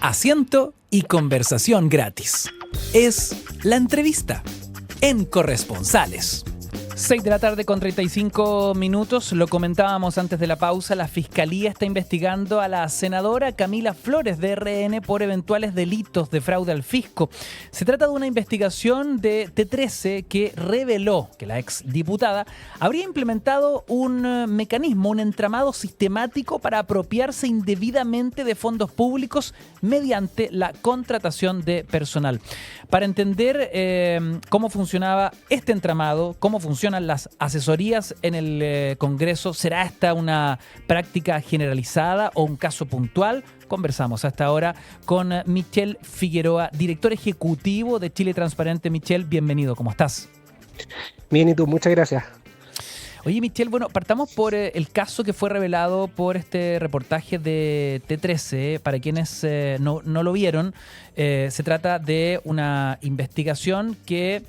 asiento y conversación gratis. Es La Entrevista en Corresponsales. 6 de la tarde con 35 minutos, lo comentábamos antes de la pausa, la Fiscalía está investigando a la senadora Camila Flores de RN por eventuales delitos de fraude al fisco. Se trata de una investigación de T13 que reveló que la exdiputada habría implementado un mecanismo, un entramado sistemático para apropiarse indebidamente de fondos públicos mediante la contratación de personal. Para entender cómo funcionaba este entramado, cómo funcionan las asesorías en el Congreso, ¿será esta una práctica generalizada o un caso puntual? Conversamos hasta ahora con Michel Figueroa, director ejecutivo de Chile Transparente. Michel, bienvenido, ¿cómo estás? Bien, y tú, muchas gracias. Oye, Michel, bueno, partamos por el caso que fue revelado por este reportaje de T13. Para quienes no lo vieron, se trata de una investigación que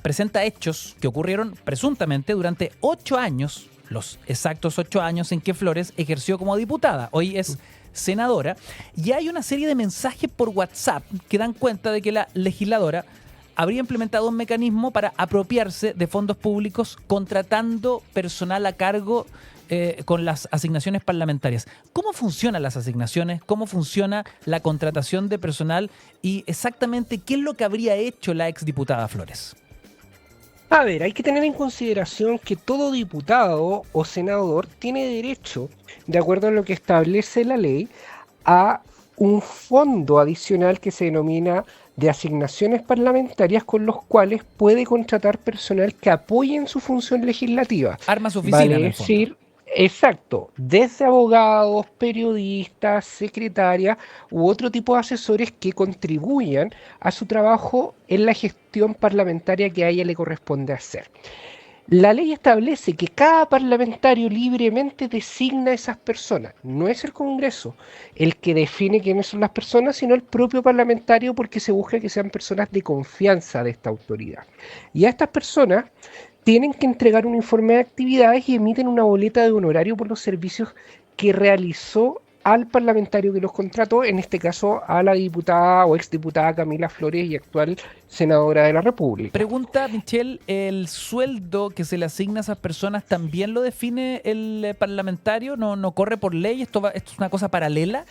presenta hechos que ocurrieron presuntamente durante 8 años, los exactos 8 años en que Flores ejerció como diputada. Hoy es senadora. Y hay una serie de mensajes por WhatsApp que dan cuenta de que la legisladora habría implementado un mecanismo para apropiarse de fondos públicos contratando personal a cargo con las asignaciones parlamentarias. ¿Cómo funcionan las asignaciones? ¿Cómo funciona la contratación de personal? Y exactamente, ¿qué es lo que habría hecho la exdiputada Flores? A ver, hay que tener en consideración que todo diputado o senador tiene derecho, de acuerdo a lo que establece la ley, a un fondo adicional que se denomina de asignaciones parlamentarias, con los cuales puede contratar personal que apoyen su función legislativa. Arma su oficina, Vale en el fondo. decir, exacto, desde abogados, periodistas, secretarias u otro tipo de asesores que contribuyan a su trabajo en la gestión parlamentaria que a ella le corresponde hacer. La ley establece que cada parlamentario libremente designa a esas personas. No es el Congreso el que define quiénes son las personas, sino el propio parlamentario, porque se busca que sean personas de confianza de esta autoridad. Y a estas personas tienen que entregar un informe de actividades y emiten una boleta de honorario por los servicios que realizó al parlamentario que los contrató, en este caso a la diputada o exdiputada Camila Flores y actual senadora de la República. Pregunta, Michel, ¿el sueldo que se le asigna a esas personas también lo define el parlamentario? ¿No corre por ley? ¿Esto es una cosa paralela?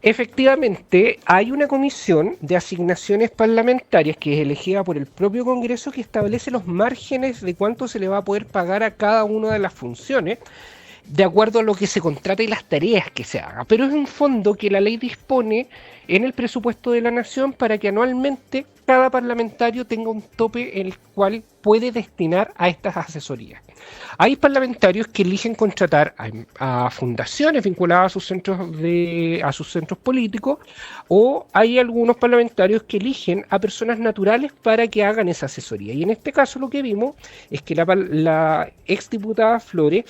Efectivamente, hay una comisión de asignaciones parlamentarias que es elegida por el propio Congreso, que establece los márgenes de cuánto se le va a poder pagar a cada una de las funciones, de acuerdo a lo que se contrata y las tareas que se haga. Pero es un fondo que la ley dispone en el presupuesto de la Nación para que anualmente cada parlamentario tenga un tope en el cual puede destinar a estas asesorías. Hay parlamentarios que eligen contratar a fundaciones vinculadas a sus centros políticos, o hay algunos parlamentarios que eligen a personas naturales para que hagan esa asesoría. Y en este caso lo que vimos es que la exdiputada Flores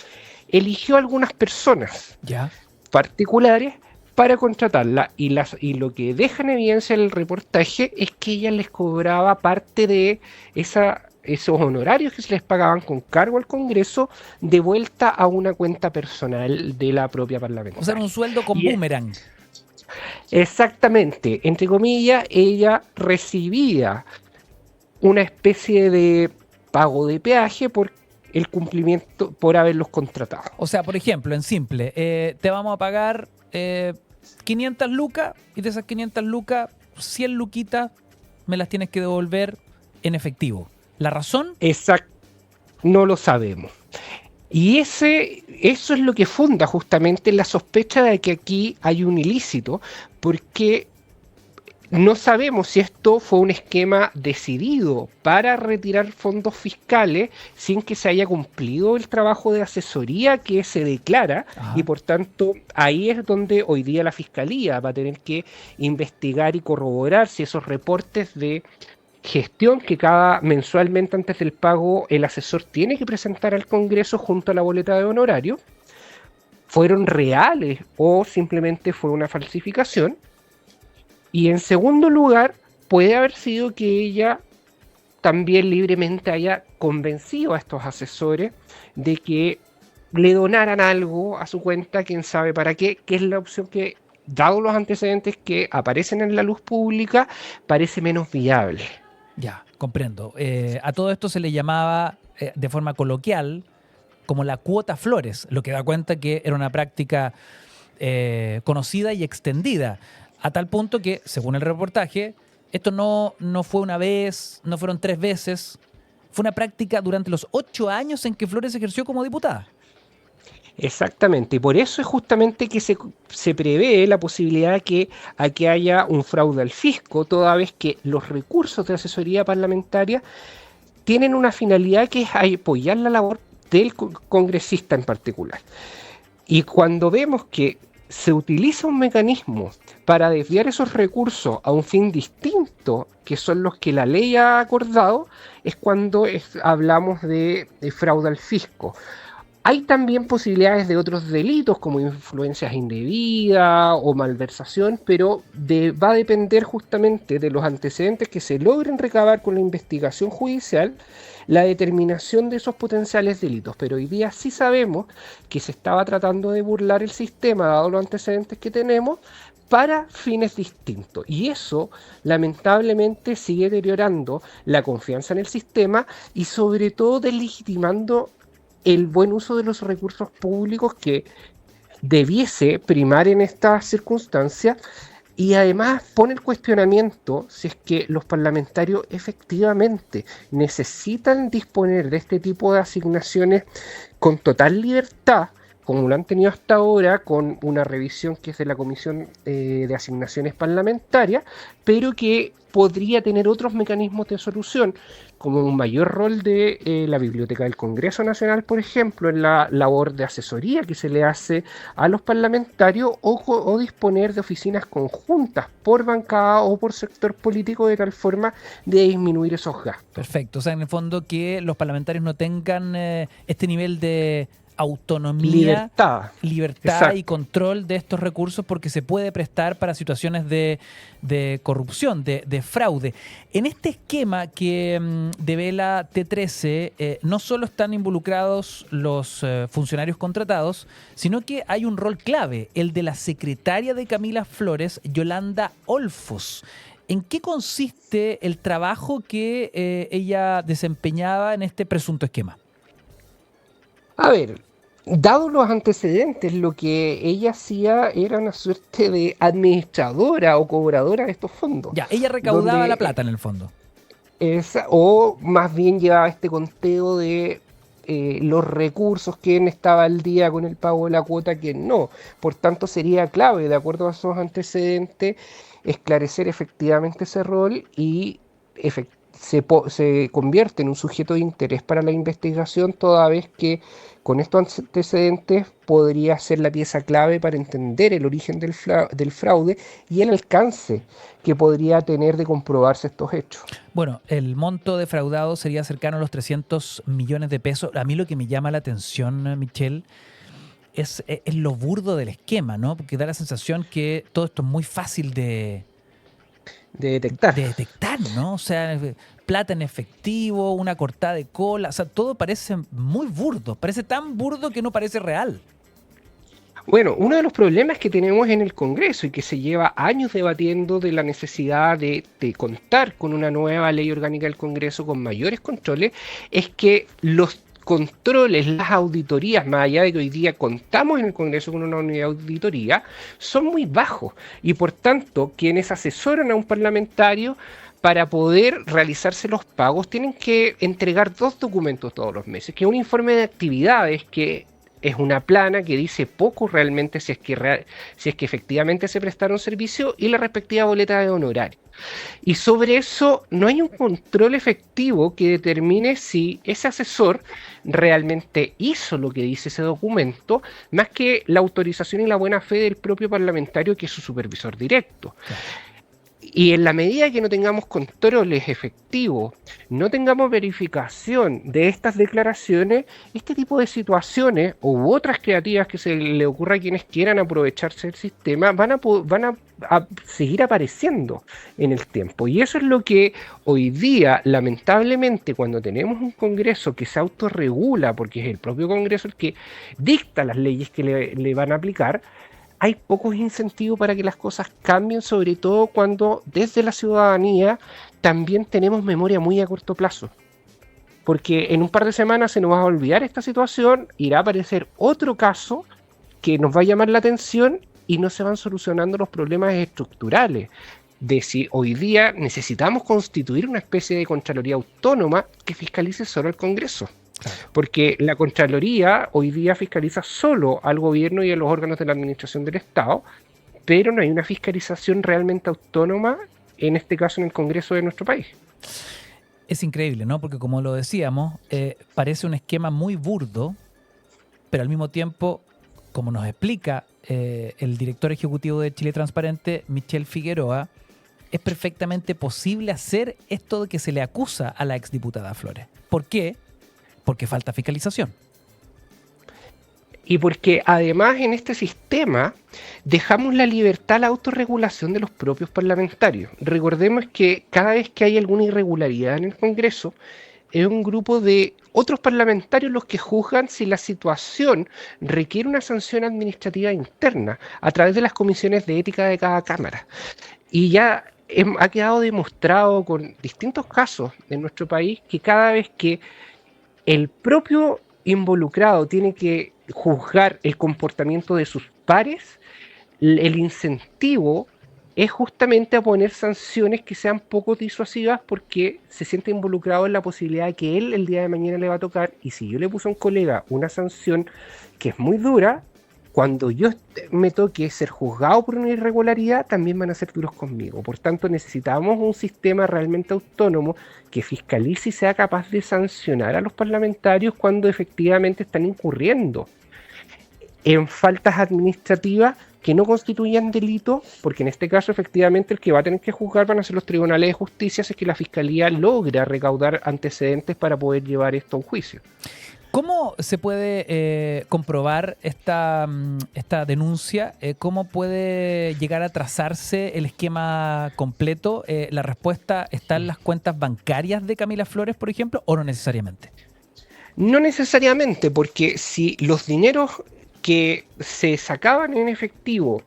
eligió algunas personas particulares para contratarla, y lo que deja en evidencia el reportaje es que ella les cobraba parte de esos honorarios que se les pagaban con cargo al Congreso de vuelta a una cuenta personal de la propia parlamentaria. O sea, un sueldo con boomerang. Exactamente, entre comillas, ella recibía una especie de pago de peaje por el cumplimiento, por haberlos contratado. O sea, por ejemplo, en simple, te vamos a pagar 500 lucas y de esas 500 lucas, 100 luquitas me las tienes que devolver en efectivo. ¿La razón? Exacto, no lo sabemos. Y eso es lo que funda justamente la sospecha de que aquí hay un ilícito, porque no sabemos si esto fue un esquema decidido para retirar fondos fiscales sin que se haya cumplido el trabajo de asesoría que se declara. Y por tanto ahí es donde hoy día la Fiscalía va a tener que investigar y corroborar si esos reportes de gestión que mensualmente antes del pago el asesor tiene que presentar al Congreso junto a la boleta de honorario fueron reales o simplemente fue una falsificación. Y en segundo lugar, puede haber sido que ella también libremente haya convencido a estos asesores de que le donaran algo a su cuenta, quién sabe para qué, que es la opción que dado los antecedentes que aparecen en la luz pública, parece menos viable. Ya, comprendo. A todo esto se le llamaba de forma coloquial como la cuota Flores, lo que da cuenta que era una práctica conocida y extendida, a tal punto que, según el reportaje, esto no fue una vez, no fueron 3 veces, fue una práctica durante los 8 años en que Flores ejerció como diputada. Exactamente, y por eso es justamente que se prevé la posibilidad de que aquí haya un fraude al fisco, toda vez que los recursos de asesoría parlamentaria tienen una finalidad que es apoyar la labor del congresista en particular. Y cuando vemos que se utiliza un mecanismo para desviar esos recursos a un fin distinto, que son los que la ley ha acordado, es cuando hablamos de fraude al fisco. Hay también posibilidades de otros delitos como influencias indebidas o malversación, pero va a depender justamente de los antecedentes que se logren recabar con la investigación judicial, la determinación de esos potenciales delitos. Pero hoy día sí sabemos que se estaba tratando de burlar el sistema, dado los antecedentes que tenemos, para fines distintos. Y eso, lamentablemente, sigue deteriorando la confianza en el sistema y sobre todo deslegitimando el buen uso de los recursos públicos que debiese primar en estas circunstancias, y además pone el cuestionamiento si es que los parlamentarios efectivamente necesitan disponer de este tipo de asignaciones con total libertad, como lo han tenido hasta ahora, con una revisión que es de la Comisión de Asignaciones Parlamentarias, pero que podría tener otros mecanismos de solución, como un mayor rol de la Biblioteca del Congreso Nacional, por ejemplo, en la labor de asesoría que se le hace a los parlamentarios, o disponer de oficinas conjuntas por bancada o por sector político, de tal forma de disminuir esos gastos. Perfecto, o sea, en el fondo que los parlamentarios no tengan este nivel de autonomía, libertad y control de estos recursos, porque se puede prestar para situaciones de corrupción, de fraude. En este esquema que devela T13, no solo están involucrados los funcionarios contratados, sino que hay un rol clave, el de la secretaria de Camila Flores, Yolanda Olfos. ¿En qué consiste el trabajo que ella desempeñaba en este presunto esquema? A ver, dado los antecedentes, lo que ella hacía era una suerte de administradora o cobradora de estos fondos. Ya, ella recaudaba la plata en el fondo. O más bien llevaba este conteo de los recursos, quién estaba al día con el pago de la cuota, quién no. Por tanto, sería clave, de acuerdo a esos antecedentes, esclarecer efectivamente ese rol y se convierte en un sujeto de interés para la investigación, toda vez que con estos antecedentes podría ser la pieza clave para entender el origen del fraude y el alcance que podría tener de comprobarse estos hechos. Bueno, el monto defraudado sería cercano a los 300 millones de pesos. A mí lo que me llama la atención, Michelle, es lo burdo del esquema, ¿no? Porque da la sensación que todo esto es muy fácil de detectar. De detectar, ¿no? O sea, plata en efectivo, una cortada de cola, o sea, todo parece muy burdo, parece tan burdo que no parece real. Bueno, uno de los problemas que tenemos en el Congreso y que se lleva años debatiendo, de la necesidad de contar con una nueva ley orgánica del Congreso con mayores controles, es que los controles, las auditorías, más allá de que hoy día contamos en el Congreso con una unidad de auditoría, son muy bajos, y por tanto quienes asesoran a un parlamentario para poder realizarse los pagos tienen que entregar 2 documentos todos los meses, que es un informe de actividades, que es una plana que dice poco realmente si es que efectivamente se prestaron servicio, y la respectiva boleta de honorario. Y sobre eso no hay un control efectivo que determine si ese asesor realmente hizo lo que dice ese documento, más que la autorización y la buena fe del propio parlamentario, que es su supervisor directo. Y en la medida que no tengamos controles efectivos, no tengamos verificación de estas declaraciones, este tipo de situaciones u otras creativas que se le ocurra a quienes quieran aprovecharse del sistema van a seguir apareciendo en el tiempo. Y eso es lo que hoy día, lamentablemente, cuando tenemos un Congreso que se autorregula, porque es el propio Congreso el que dicta las leyes que le van a aplicar, hay pocos incentivos para que las cosas cambien, sobre todo cuando desde la ciudadanía también tenemos memoria muy a corto plazo. Porque en un par de semanas se nos va a olvidar esta situación, irá a aparecer otro caso que nos va a llamar la atención y no se van solucionando los problemas estructurales de si hoy día necesitamos constituir una especie de Contraloría autónoma que fiscalice solo al Congreso. Claro. Porque la Contraloría hoy día fiscaliza solo al gobierno y a los órganos de la administración del Estado, pero no hay una fiscalización realmente autónoma, en este caso en el Congreso de nuestro país. Es increíble, ¿no? Porque como lo decíamos, parece un esquema muy burdo, pero al mismo tiempo, como nos explica el director ejecutivo de Chile Transparente, Michel Figueroa, es perfectamente posible hacer esto de que se le acusa a la exdiputada Flores. ¿Por qué? Porque falta fiscalización. Y porque además en este sistema dejamos la libertad a la autorregulación de los propios parlamentarios. Recordemos que cada vez que hay alguna irregularidad en el Congreso, es un grupo de otros parlamentarios los que juzgan si la situación requiere una sanción administrativa interna a través de las comisiones de ética de cada Cámara. Y ya ha quedado demostrado con distintos casos en nuestro país que cada vez que el propio involucrado tiene que juzgar el comportamiento de sus pares, el incentivo es justamente a poner sanciones que sean poco disuasivas porque se siente involucrado en la posibilidad de que él el día de mañana le va a tocar, y si yo le puse a un colega una sanción que es muy dura, cuando yo me toque ser juzgado por una irregularidad, también van a ser duros conmigo. Por tanto, necesitamos un sistema realmente autónomo que fiscalice y sea capaz de sancionar a los parlamentarios cuando efectivamente están incurriendo en faltas administrativas que no constituyan delito, porque en este caso efectivamente el que va a tener que juzgar van a ser los tribunales de justicia si es que la Fiscalía logra recaudar antecedentes para poder llevar esto a un juicio. ¿Cómo se puede comprobar esta denuncia? ¿Cómo puede llegar a trazarse el esquema completo? ¿La respuesta está en las cuentas bancarias de Camila Flores, por ejemplo, o no necesariamente? No necesariamente, porque si los dineros que se sacaban en efectivo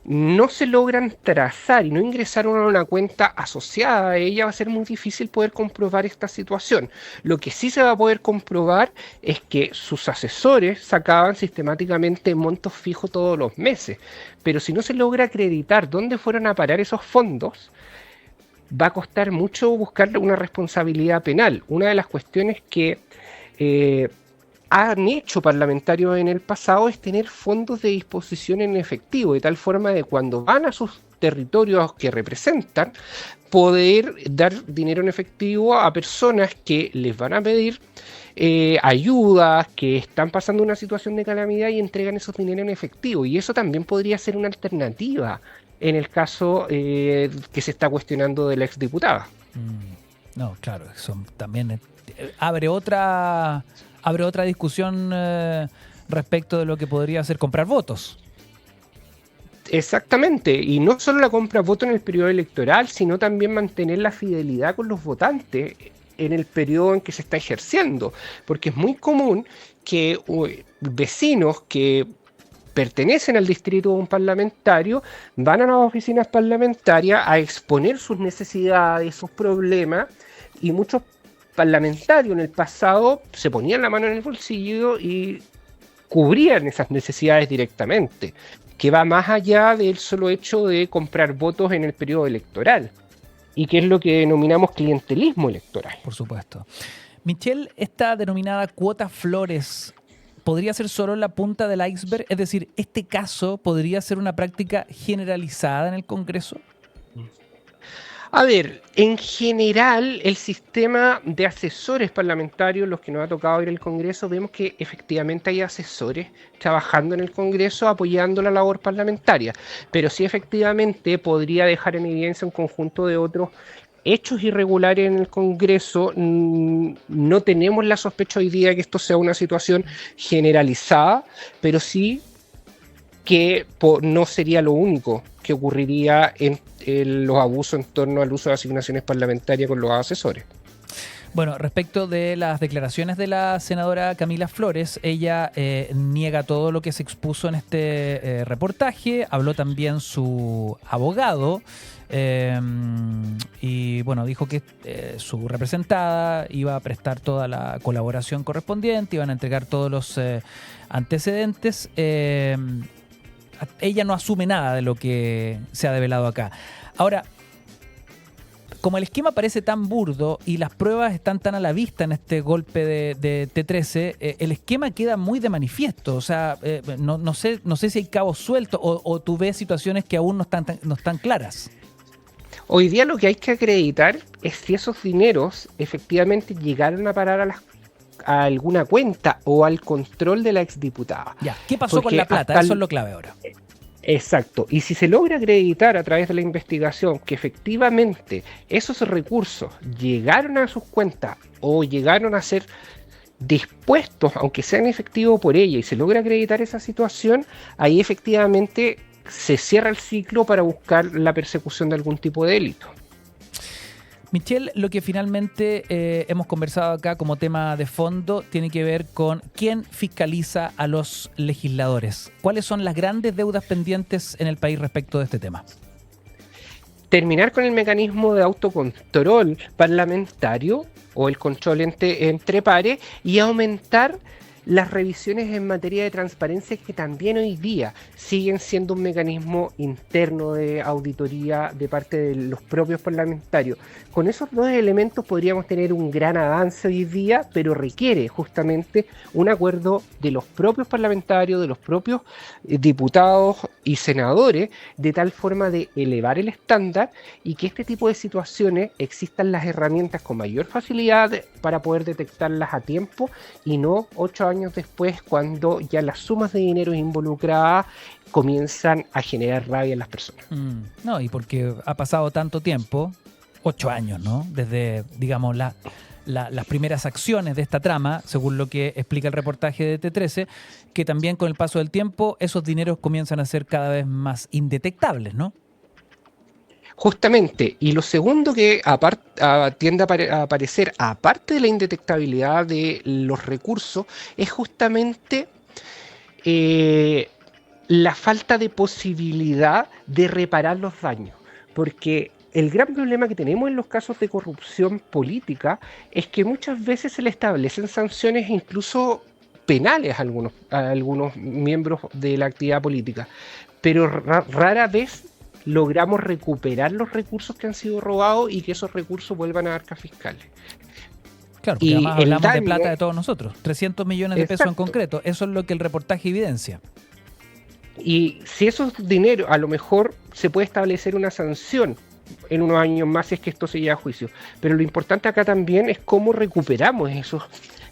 no se logran trazar y no ingresaron a una cuenta asociada a ella, va a ser muy difícil poder comprobar esta situación. Lo que sí se va a poder comprobar es que sus asesores sacaban sistemáticamente montos fijos todos los meses, pero si no se logra acreditar dónde fueron a parar esos fondos, va a costar mucho buscar una responsabilidad penal. Una de las cuestiones que han hecho parlamentarios en el pasado es tener fondos de disposición en efectivo, de tal forma de cuando van a sus territorios que representan, poder dar dinero en efectivo a personas que les van a pedir ayudas, que están pasando una situación de calamidad y entregan esos dinero en efectivo. Y eso también podría ser una alternativa en el caso que se está cuestionando de la exdiputada. No, claro, eso también abre otra discusión respecto de lo que podría ser comprar votos. Exactamente, y no solo la compra de votos en el periodo electoral, sino también mantener la fidelidad con los votantes en el periodo en que se está ejerciendo, porque es muy común que vecinos que pertenecen al distrito de un parlamentario van a las oficinas parlamentarias a exponer sus necesidades, sus problemas, y muchos parlamentarios en el pasado se ponían la mano en el bolsillo y cubrían esas necesidades directamente, que va más allá del solo hecho de comprar votos en el periodo electoral, y que es lo que denominamos clientelismo electoral. Por supuesto. Michel, esta denominada cuota Flores, ¿podría ser solo la punta del iceberg? Es decir, ¿este caso podría ser una práctica generalizada en el Congreso? A ver, en general, el sistema de asesores parlamentarios, los que nos ha tocado ir al Congreso, vemos que efectivamente hay asesores trabajando en el Congreso apoyando la labor parlamentaria, pero sí efectivamente podría dejar en evidencia un conjunto de otros hechos irregulares en el Congreso. No tenemos la sospecha hoy día que esto sea una situación generalizada, pero sí que no sería lo único que ocurriría en los abusos en torno al uso de asignaciones parlamentarias con los asesores. Bueno, respecto de las declaraciones de la senadora Camila Flores, ella niega todo lo que se expuso en este reportaje, habló también su abogado y bueno, dijo que su representada iba a prestar toda la colaboración correspondiente, iban a entregar todos los antecedentes. Ella no asume nada de lo que se ha develado acá. Ahora, como el esquema parece tan burdo y las pruebas están tan a la vista en este golpe de T13, el esquema queda muy de manifiesto. O sea, no sé si hay cabos sueltos o tú ves situaciones que aún no están claras. Hoy día lo que hay que acreditar es si esos dineros efectivamente llegaron a parar a alguna cuenta o al control de la exdiputada. Ya, ¿qué pasó con la plata? Eso es lo clave ahora. Exacto, y si se logra acreditar a través de la investigación que efectivamente esos recursos llegaron a sus cuentas o llegaron a ser dispuestos, aunque sean efectivos por ella, y se logra acreditar esa situación, ahí efectivamente se cierra el ciclo para buscar la persecución de algún tipo de delito. Michelle, lo que finalmente hemos conversado acá como tema de fondo tiene que ver con quién fiscaliza a los legisladores. ¿Cuáles son las grandes deudas pendientes en el país respecto de este tema? Terminar con el mecanismo de autocontrol parlamentario o el control entre pares y aumentar las revisiones en materia de transparencia que también hoy día siguen siendo un mecanismo interno de auditoría de parte de los propios parlamentarios. Con esos dos elementos podríamos tener un gran avance hoy día, pero requiere justamente un acuerdo de los propios parlamentarios, de los propios diputados y senadores, de tal forma de elevar el estándar y que este tipo de situaciones existan las herramientas con mayor facilidad para poder detectarlas a tiempo y no 8 años después, cuando ya las sumas de dinero involucradas comienzan a generar rabia en las personas. No, y porque ha pasado tanto tiempo, 8 años, ¿no? Desde, digamos, las primeras acciones de esta trama, según lo que explica el reportaje de T13, que también con el paso del tiempo esos dineros comienzan a ser cada vez más indetectables, ¿no? Justamente, y lo segundo que tiende a aparecer, aparte de la indetectabilidad de los recursos, es justamente la falta de posibilidad de reparar los daños. Porque el gran problema que tenemos en los casos de corrupción política es que muchas veces se le establecen sanciones incluso penales a algunos miembros de la actividad política, pero rara vez logramos recuperar los recursos que han sido robados y que esos recursos vuelvan a arcas fiscales. Claro, porque además hablamos de plata de todos nosotros, 300 millones de pesos en concreto, eso es lo que el reportaje evidencia. Y si esos dineros, a lo mejor se puede establecer una sanción en unos años más si es que esto se lleva a juicio, pero lo importante acá también es cómo recuperamos esos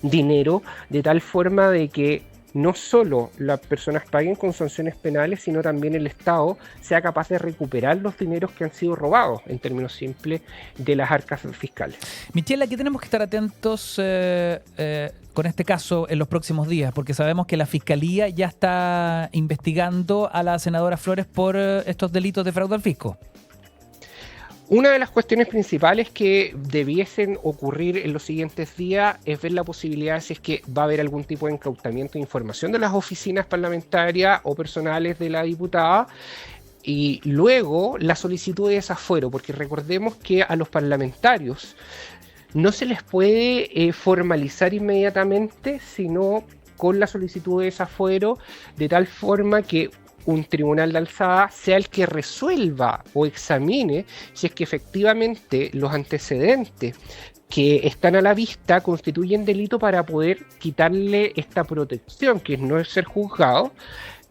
dineros de tal forma de que no solo las personas paguen con sanciones penales, sino también el Estado sea capaz de recuperar los dineros que han sido robados, en términos simples, de las arcas fiscales. Michelle, aquí tenemos que estar atentos con este caso en los próximos días, porque sabemos que la Fiscalía ya está investigando a la senadora Flores por estos delitos de fraude al fisco. Una de las cuestiones principales que debiesen ocurrir en los siguientes días es ver la posibilidad si es que va a haber algún tipo de incautamiento de información de las oficinas parlamentarias o personales de la diputada y luego la solicitud de desafuero, porque recordemos que a los parlamentarios no se les puede formalizar inmediatamente, sino con la solicitud de desafuero, de tal forma que un tribunal de alzada sea el que resuelva o examine si es que efectivamente los antecedentes que están a la vista constituyen delito para poder quitarle esta protección, que no es ser juzgado,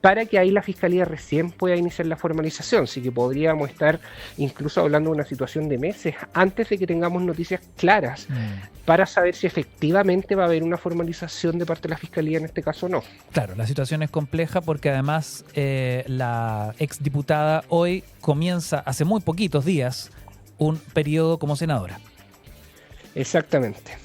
para que ahí la Fiscalía recién pueda iniciar la formalización. Así que podríamos estar incluso hablando de una situación de meses antes de que tengamos noticias claras para saber si efectivamente va a haber una formalización de parte de la Fiscalía en este caso o no. Claro, la situación es compleja porque además la exdiputada hoy comienza, hace muy poquitos días, un periodo como senadora. Exactamente.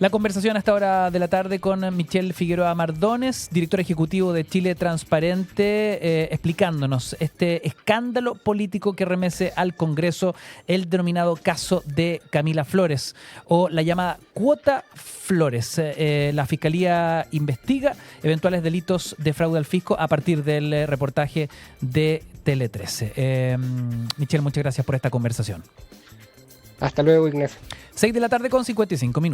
La conversación a esta hora de la tarde con Michelle Figueroa Mardones, director ejecutivo de Chile Transparente, explicándonos este escándalo político que remece al Congreso, el denominado caso de Camila Flores o la llamada cuota Flores. La Fiscalía investiga eventuales delitos de fraude al fisco a partir del reportaje de Tele 13. Michelle, muchas gracias por esta conversación. Hasta luego, Ignacio. 6 de la tarde con 55 minutos.